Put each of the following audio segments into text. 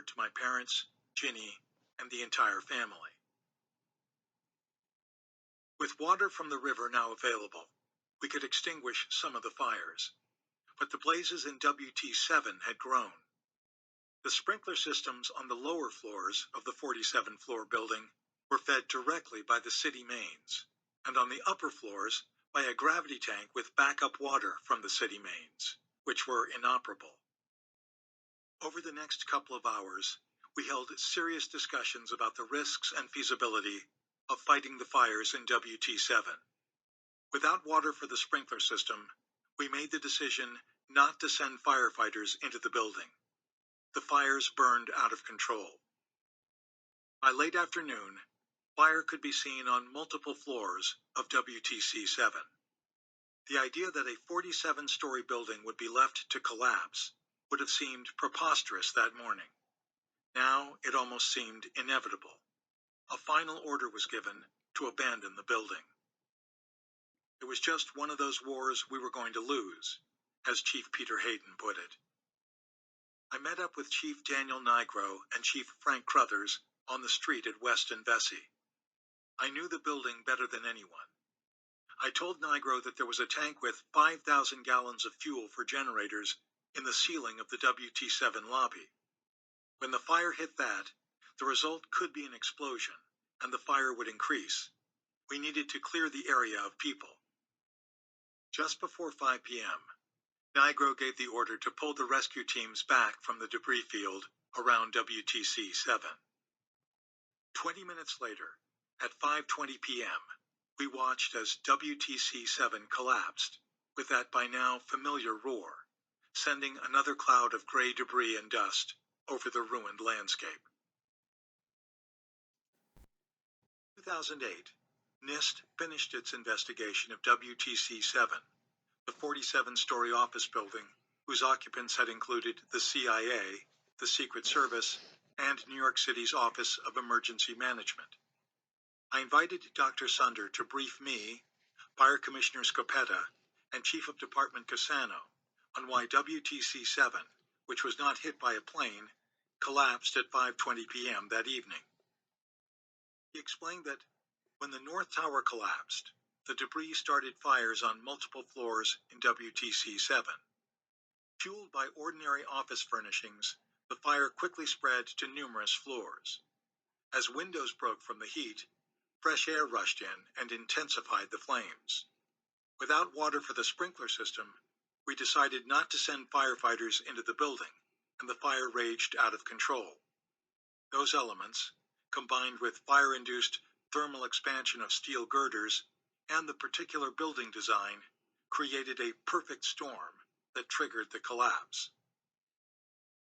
to my parents, Ginny, and the entire family. With water from the river now available, we could extinguish some of the fires, but the blazes in WT7 had grown. The sprinkler systems on the lower floors of the 47-floor building were fed directly by the city mains, and on the upper floors by a gravity tank with backup water from the city mains, which were inoperable. Over the next couple of hours, we held serious discussions about the risks and feasibility of fighting the fires in WT7. Without water for the sprinkler system, we made the decision not to send firefighters into the building. The fires burned out of control. By late afternoon, fire could be seen on multiple floors of WTC7. The idea that a 47-story building would be left to collapse would have seemed preposterous that morning. Now it almost seemed inevitable. A final order was given to abandon the building. It was just one of those wars we were going to lose, as Chief Peter Hayden put it. I met up with Chief Daniel Nigro and Chief Frank Crothers on the street at West and Vesey. I knew the building better than anyone. I told Nigro that there was a tank with 5,000 gallons of fuel for generators in the ceiling of the WT7 lobby. When the fire hit that, the result could be an explosion, and the fire would increase. We needed to clear the area of people. Just before 5 p.m., Nigro gave the order to pull the rescue teams back from the debris field around WTC-7. 20 minutes later, at 5:20 p.m., we watched as WTC-7 collapsed with that by now familiar roar, sending another cloud of gray debris and dust over the ruined landscape. 2008, NIST finished its investigation of WTC-7, the 47-story office building whose occupants had included the CIA, the Secret Service, and New York City's Office of Emergency Management. I invited Dr. Sunder to brief me, Fire Commissioner Scopetta, and Chief of Department Cassano on why WTC-7, which was not hit by a plane, collapsed at 5:20 p.m. that evening. He explained that when the North Tower collapsed, the debris started fires on multiple floors in WTC-7. Fueled by ordinary office furnishings, the fire quickly spread to numerous floors. As windows broke from the heat, fresh air rushed in and intensified the flames. Without water for the sprinkler system, we decided not to send firefighters into the building, and the fire raged out of control. Those elements, combined with fire-induced thermal expansion of steel girders and the particular building design, created a perfect storm that triggered the collapse.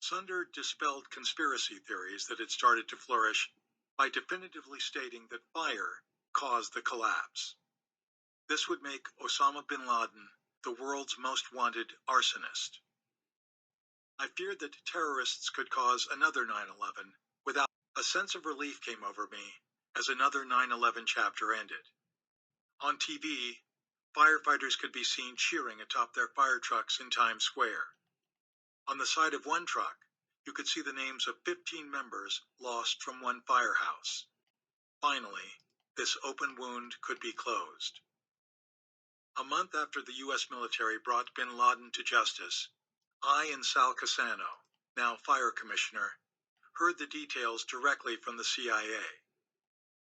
Sunder dispelled conspiracy theories that had started to flourish by definitively stating that fire caused the collapse. This would make Osama bin Laden the world's most wanted arsonist. I feared that terrorists could cause another 9/11 without. A sense of relief came over me as another 9/11 chapter ended. On TV, firefighters could be seen cheering atop their fire trucks in Times Square. On the side of one truck, you could see the names of 15 members lost from one firehouse. Finally, this open wound could be closed. A month after the U.S. military brought bin Laden to justice, I and Sal Cassano, now fire commissioner, heard the details directly from the CIA.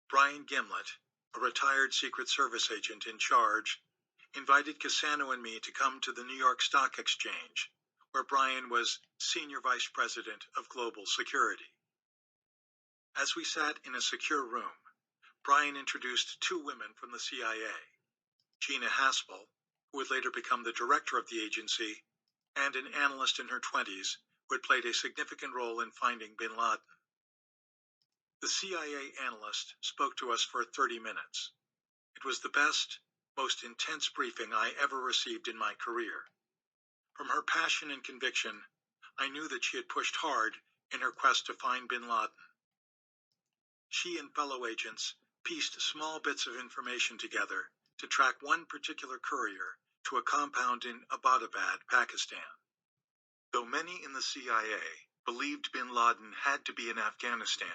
Brian Gimlet, a retired Secret Service agent in charge, invited Cassano and me to come to the New York Stock Exchange, where Brian was Senior Vice President of Global Security. As we sat in a secure room, Brian introduced two women from the CIA, Gina Haspel, who would later become the director of the agency, and an analyst in her 20s who had played a significant role in finding bin Laden. The CIA analyst spoke to us for 30 minutes. It was the best, most intense briefing I ever received in my career. From her passion and conviction, I knew that she had pushed hard in her quest to find bin Laden. She and fellow agents pieced small bits of information together to track one particular courier to a compound in Abbottabad, Pakistan. Though many in the CIA believed bin Laden had to be in Afghanistan.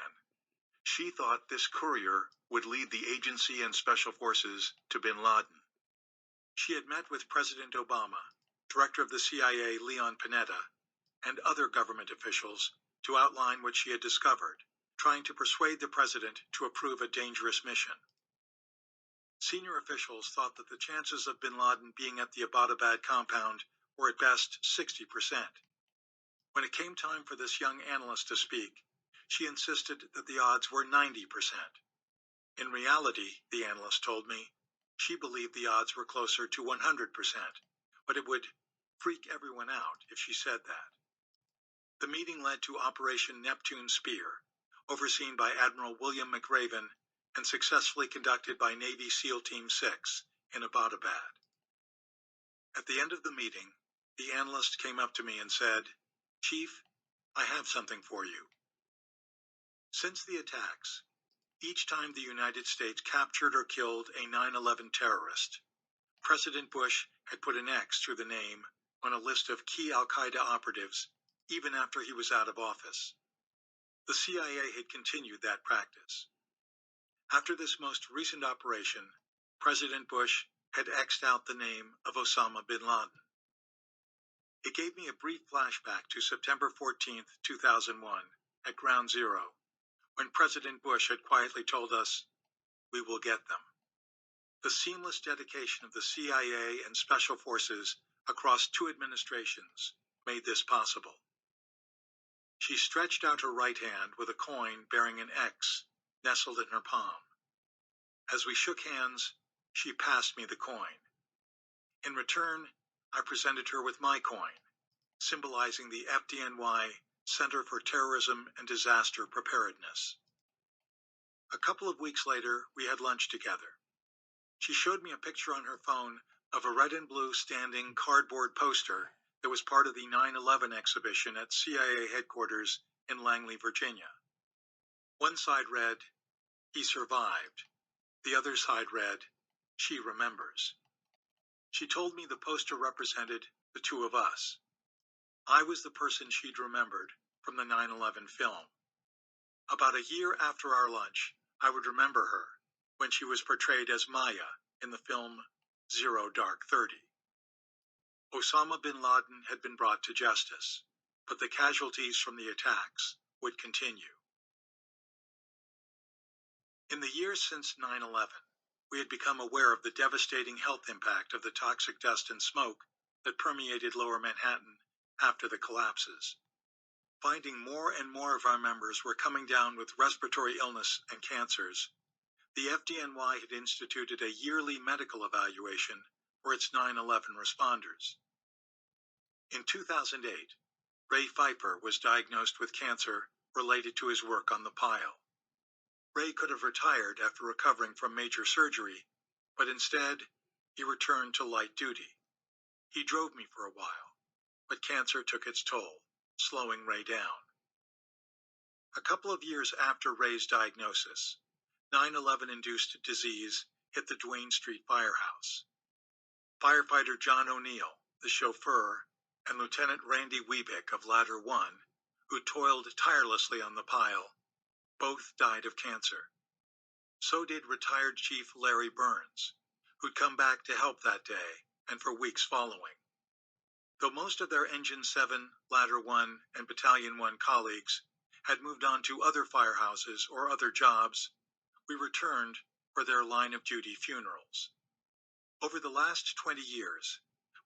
She thought this courier would lead the agency and special forces to bin Laden. She had met with President Obama, Director of the CIA Leon Panetta, and other government officials to outline what she had discovered, trying to persuade the president to approve a dangerous mission. Senior officials thought that the chances of bin Laden being at the Abbottabad compound were at best 60%. When it came time for this young analyst to speak, she insisted that the odds were 90%. In reality, the analyst told me, she believed the odds were closer to 100%, but it would freak everyone out if she said that. The meeting led to Operation Neptune Spear, overseen by Admiral William McRaven and successfully conducted by Navy SEAL Team 6 in Abbottabad. At the end of the meeting, the analyst came up to me and said, "Chief, I have something for you." Since the attacks, each time the United States captured or killed a 9/11 terrorist, President Bush had put an X through the name on a list of key al-Qaeda operatives even after he was out of office. The CIA had continued that practice. After this most recent operation, President Bush had X'd out the name of Osama bin Laden. It gave me a brief flashback to September 14, 2001, at Ground Zero, when President Bush had quietly told us, "We will get them." The seamless dedication of the CIA and Special Forces across 2 administrations made this possible. She stretched out her right hand with a coin bearing an X nestled in her palm. As we shook hands, she passed me the coin. In return, I presented her with my coin, symbolizing the FDNY Center for Terrorism and Disaster Preparedness. A couple of weeks later, we had lunch together. She showed me a picture on her phone of a red and blue standing cardboard poster that was part of the 9/11 exhibition at CIA headquarters in Langley, Virginia. One side read, "He survived." The other side read, "She remembers." She told me the poster represented the 2 of us. I was the person she'd remembered from the 9/11 film. About a year after our lunch, I would remember her when she was portrayed as Maya in the film Zero Dark 30. Osama bin Laden had been brought to justice, but the casualties from the attacks would continue. In the years since 9/11, we had become aware of the devastating health impact of the toxic dust and smoke that permeated Lower Manhattan after the collapses. Finding more and more of our members were coming down with respiratory illness and cancers, the FDNY had instituted a yearly medical evaluation for its 9/11 responders. In 2008, Ray Pfeifer was diagnosed with cancer related to his work on the pile. Ray could have retired after recovering from major surgery, but instead, he returned to light duty. He drove me for a while, but cancer took its toll, slowing Ray down. A couple of years after Ray's diagnosis, 9/11-induced disease hit the Duane Street firehouse. Firefighter John O'Neill, the chauffeur, and Lieutenant Randy Wiebeck of Ladder 1, who toiled tirelessly on the pile, both died of cancer. So did retired Chief Larry Burns, who'd come back to help that day and for weeks following. Though most of their Engine 7, Ladder 1, and Battalion 1 colleagues had moved on to other firehouses or other jobs, we returned for their line-of-duty funerals. Over the last 20 years,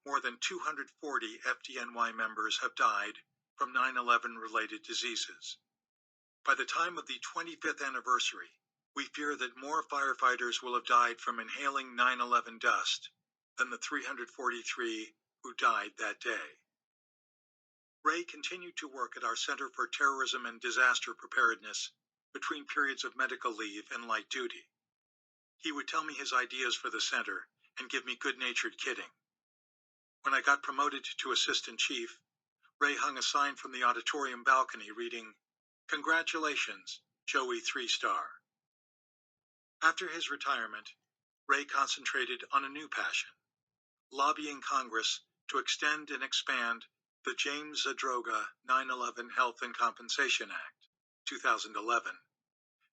more than 240 FDNY members have died from 9/11-related diseases. By the time of the 25th anniversary, we fear that more firefighters will have died from inhaling 9/11 dust than the 343 who died that day. Ray continued to work at our Center for Terrorism and Disaster Preparedness between periods of medical leave and light duty. He would tell me his ideas for the center and give me good-natured kidding. When I got promoted to assistant chief, Ray hung a sign from the auditorium balcony reading, "Congratulations, Joey 3-star." After his retirement, Ray concentrated on a new passion, lobbying Congress to extend and expand The James Zadroga 9/11 Health and Compensation Act, 2011,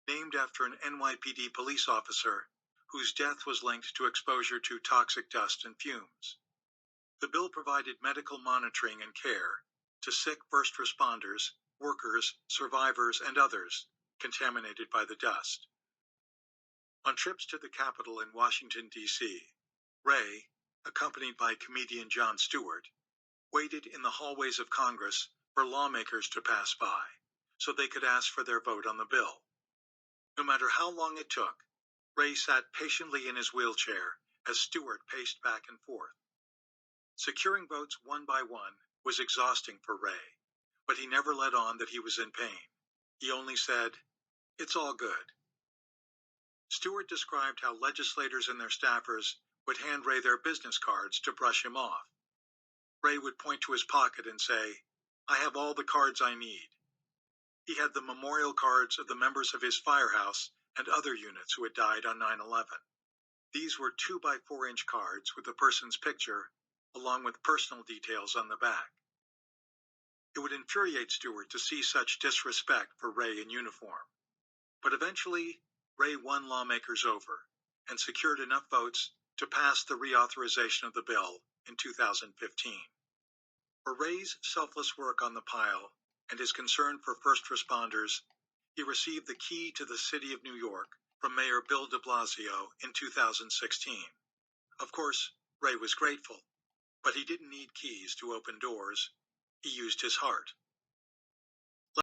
named after an NYPD police officer whose death was linked to exposure to toxic dust and fumes. The bill provided medical monitoring and care to sick first responders, workers, survivors, and others contaminated by the dust. On trips to the Capitol in Washington, D.C., Ray, accompanied by comedian Jon Stewart, waited in the hallways of Congress for lawmakers to pass by so they could ask for their vote on the bill. No matter how long it took, Ray sat patiently in his wheelchair as Stewart paced back and forth. Securing votes one by one was exhausting for Ray, but he never let on that he was in pain. He only said, "It's all good." Stewart described how legislators and their staffers would hand Ray their business cards to brush him off. Ray would point to his pocket and say, "I have all the cards I need." He had the memorial cards of the members of his firehouse and other units who had died on 9/11. These were 2x4-inch cards with the person's picture, along with personal details on the back. It would infuriate Stewart to see such disrespect for Ray in uniform. But eventually, Ray won lawmakers over and secured enough votes to pass the reauthorization of the bill in 2015. For Ray's selfless work on the pile and his concern for first responders, he received the key to the city of New York from Mayor Bill de Blasio in 2016. Of course, Ray was grateful, but he didn't need keys to open doors. He used his heart.